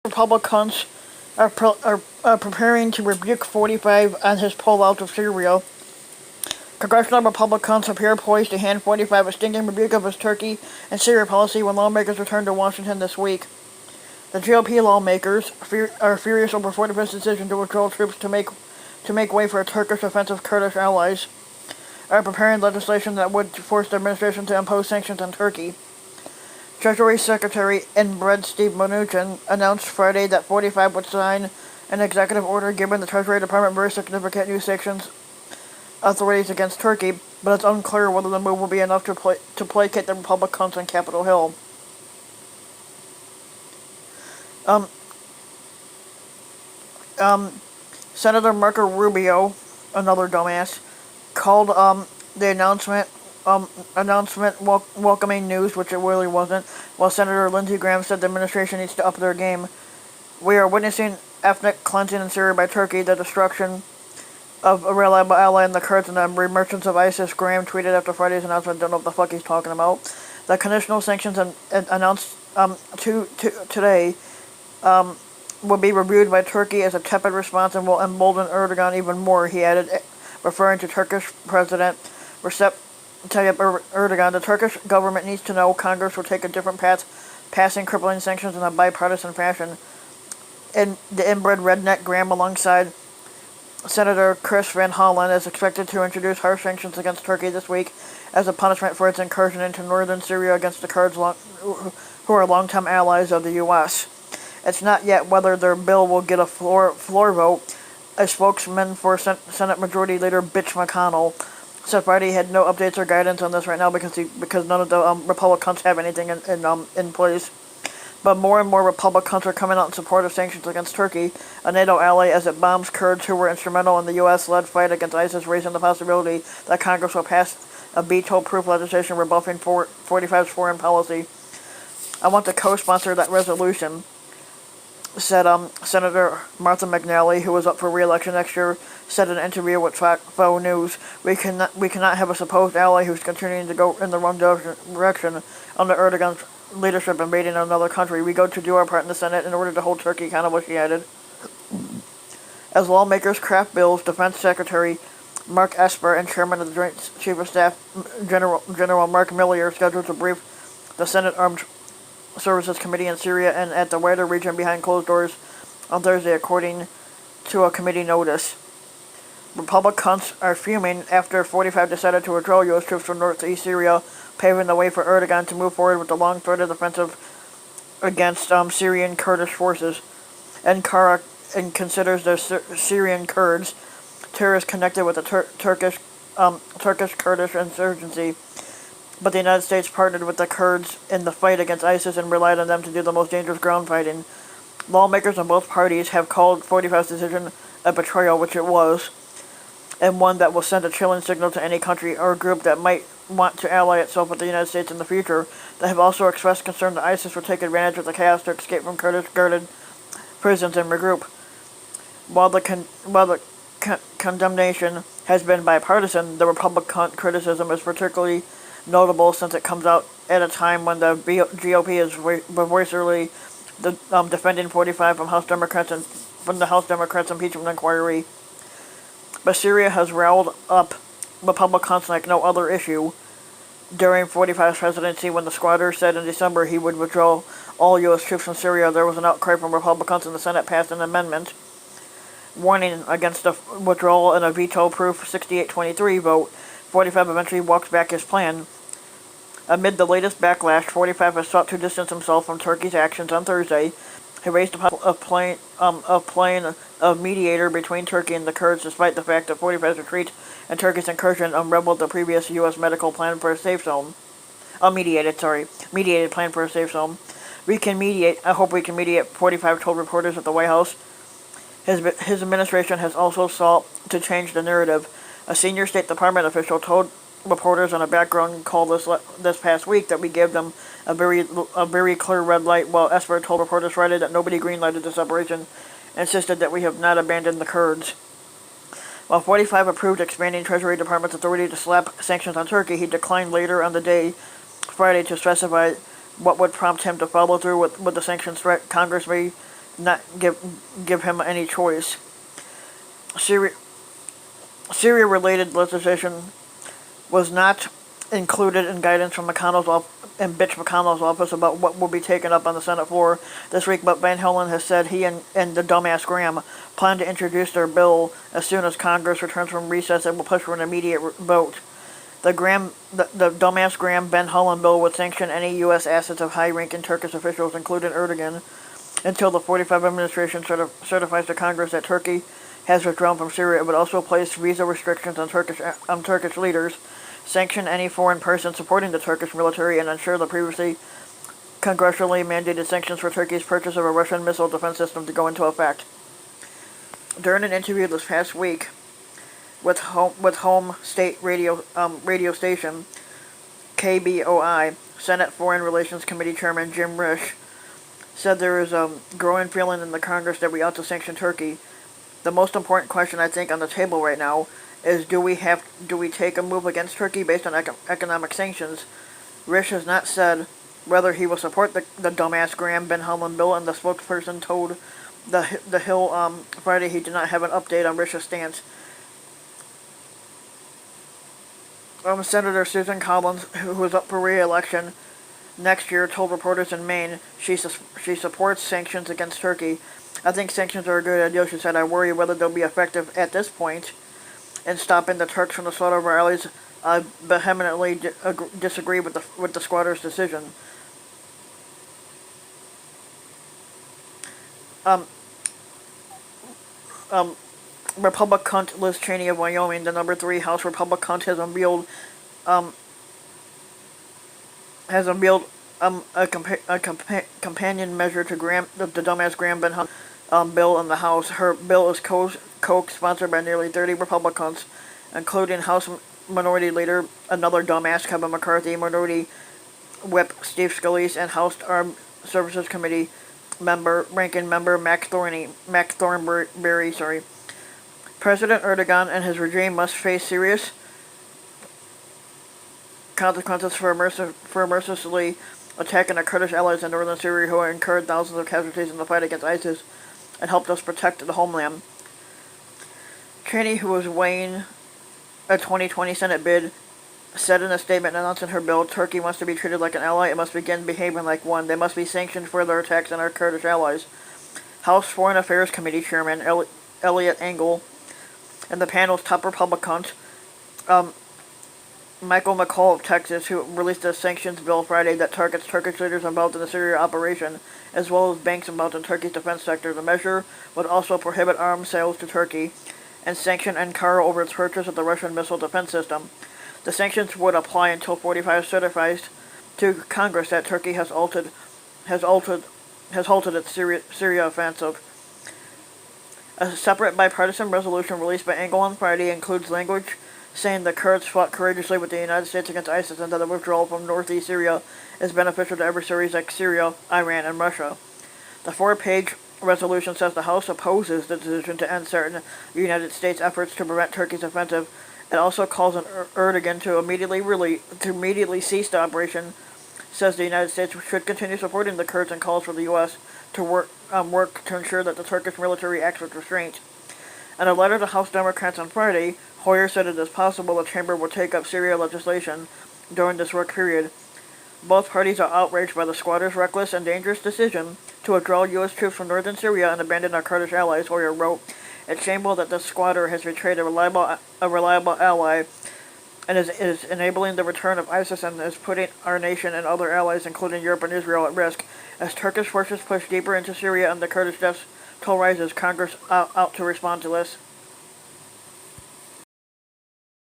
Republicans are preparing to rebuke 45 on his pullout of Syria. Congressional Republicans appear poised to hand 45 a stinging rebuke of his Turkey and Syria policy when lawmakers return to Washington this week. The GOP lawmakers are furious over 45's decision to withdraw troops to make way for Turkish offensive Kurdish allies, are preparing legislation that would force the administration to impose sanctions on Turkey. Treasury Secretary inbred Steve Mnuchin announced Friday that 45 would sign an executive order giving the Treasury Department very significant new sanctions authorities against Turkey, but it's unclear whether the move will be enough to placate the Republicans on Capitol Hill. Senator Marco Rubio, another dumbass, called the announcement welcoming news, which it really wasn't, while Senator Lindsey Graham said the administration needs to up their game. We are witnessing ethnic cleansing in Syria by Turkey, the destruction of a reliable ally in the Kurds and the reemergence of ISIS, Graham tweeted after Friday's announcement. Don't know what the fuck he's talking about. The conditional sanctions announced today will be reviewed by Turkey as a tepid response and will embolden Erdogan even more, he added, referring to Turkish President Recep Tayyip Erdogan. The Turkish government needs to know Congress will take a different path, passing crippling sanctions in a bipartisan fashion. And the inbred redneck Graham, alongside Senator Chris Van Hollen, is expected to introduce harsh sanctions against Turkey this week as a punishment for its incursion into northern Syria against the Kurds, who are longtime allies of the U.S. It's not yet whether their bill will get a floor vote. A spokesman for Senate Majority Leader Mitch McConnell said Friday he had no updates or guidance on this right now because none of the Republicans have anything in place. But more and more Republicans are coming out in support of sanctions against Turkey, a NATO ally, as it bombs Kurds who were instrumental in the U.S.-led fight against ISIS, raising the possibility that Congress will pass a veto-proof legislation rebuffing 45's foreign policy. I want to co-sponsor that resolution, said Senator Martha McNally, who is up for re-election next year, said in an interview with Fox News. We cannot have a supposed ally who's continuing to go in the wrong direction under Erdogan's leadership invading another country. We go to do our part in the Senate in order to hold Turkey accountable, she added. As lawmakers craft bills, Defense Secretary Mark Esper and Chairman of the Joint Chief of Staff General Mark Milley are scheduled to brief the Senate Armed Services Committee in Syria and at the wider region behind closed doors on Thursday, according to a committee notice. Republicans are fuming after 45 decided to withdraw U.S. troops from northeast Syria, paving the way for Erdogan to move forward with the long-threaded offensive against Syrian Kurdish forces. Ankara considers the Syrian Kurds terrorists connected with the Turkish Kurdish insurgency, but the United States partnered with the Kurds in the fight against ISIS and relied on them to do the most dangerous ground fighting. Lawmakers on both parties have called 45's decision a betrayal, which it was, and one that will send a chilling signal to any country or group that might want to ally itself with the United States in the future. They have also expressed concern that ISIS will take advantage of the chaos to escape from Kurdish-guarded prisons and regroup. While the condemnation has been bipartisan, the Republican criticism is particularly notable since it comes out at a time when the GOP is voicerly defending 45 from the House Democrats impeachment inquiry. But Syria has riled up Republicans like no other issue. During 45's presidency, when the squatter said in December he would withdraw all U.S. troops from Syria, there was an outcry from Republicans, and the Senate passed an amendment warning against the withdrawal in a veto-proof 68-23 vote. 45 eventually walked back his plan. Amid the latest backlash, 45 has sought to distance himself from Turkey's actions on Thursday. He raised playing a mediator between Turkey and the Kurds, despite the fact that 45's retreat and Turkey's incursion unraveled the previous U.S. medical plan for a safe zone. Mediated plan for a safe zone. We can mediate. I hope we can mediate, 45 told reporters at the White House. His administration has also sought to change the narrative. A senior State Department official told reporters on a background call this past week that we gave them a very clear red light, while Esper told reporters Friday that nobody green-lighted this operation, insisted that we have not abandoned the Kurds. While 45 approved expanding Treasury Department's authority to slap sanctions on Turkey, he declined later on the day, Friday, to specify what would prompt him to follow through with the sanctions threat. Congress may not give him any choice. Syria Syria-related legislation was not included in guidance from McConnell's office about what will be taken up on the Senate floor this week, but Van Hollen has said he and the dumbass Graham plan to introduce their bill as soon as Congress returns from recess and will push for an immediate vote. The dumbass Graham Van Hollen bill would sanction any U.S. assets of high-ranking Turkish officials, including Erdogan, until the 45 administration certifies to Congress that Turkey has withdrawn from Syria. It would also place visa restrictions on Turkish leaders, sanction any foreign person supporting the Turkish military, and ensure the previously congressionally mandated sanctions for Turkey's purchase of a Russian missile defense system to go into effect. During an interview this past week with home state radio station KBOI, Senate Foreign Relations Committee Chairman Jim Risch said there is a growing feeling in the Congress that we ought to sanction Turkey. The most important question I think on the table right now is do we take a move against Turkey based on economic sanctions? Risch has not said whether he will support the dumbass Graham Van Hollen bill, and the spokesperson told the Hill Friday he did not have an update on Risch's stance. Senator Susan Collins, who is up for re-election next year, told reporters in Maine she supports sanctions against Turkey. I think sanctions are a good idea, she said. I worry whether they'll be effective at this point in stopping the Turks from the slaughter of our allies. I vehemently disagree with the squatters' decision. Republicunt Liz Cheney of Wyoming, the number 3 House Republicunt, has unveiled a companion measure to the dumbass Graham Van Hollen bill in the House. Her bill is co-sponsored by nearly 30 Republicans, including House Minority Leader, another dumbass Kevin McCarthy, Minority Whip Steve Scalise, and House Armed Services Committee ranking member Mac Thornberry. President Erdogan and his regime must face serious consequences for mercilessly attacking our Kurdish allies in northern Syria who incurred thousands of casualties in the fight against ISIS and helped us protect the homeland. Cheney, who was weighing a 2020 Senate bid, said in a statement announcing her bill, Turkey wants to be treated like an ally. It must begin behaving like one. They must be sanctioned for their attacks on our Kurdish allies. House Foreign Affairs Committee Chairman Elliot Engel and the panel's top Republican, Michael McCall of Texas, who released a sanctions bill Friday that targets Turkish leaders involved in the Syria operation, as well as banks involved in Turkey's defense sector. The measure would also prohibit arms sales to Turkey and sanction Ankara over its purchase of the Russian missile defense system. The sanctions would apply until 45 certifies to Congress that Turkey has halted its Syria offensive. A separate bipartisan resolution released by Engel on Friday includes language saying the Kurds fought courageously with the United States against ISIS and that the withdrawal from northeast Syria is beneficial to adversaries like Syria, Iran, and Russia. The 4-page resolution says the House opposes the decision to end certain United States efforts to prevent Turkey's offensive. It also calls on Erdogan to immediately cease the operation, says the United States should continue supporting the Kurds, and calls for the U.S. to work to ensure that the Turkish military acts with restraint. In a letter to House Democrats on Friday, Hoyer said it is possible the chamber will take up Syria legislation during this work period. Both parties are outraged by the squatters' reckless and dangerous decision to withdraw U.S. troops from northern Syria and abandon our Kurdish allies, Hoyer wrote. It's shameful that the squatter has betrayed a reliable ally and is enabling the return of ISIS and is putting our nation and other allies, including Europe and Israel, at risk. As Turkish forces push deeper into Syria and the Kurdish death toll rises, Congress out to respond to this.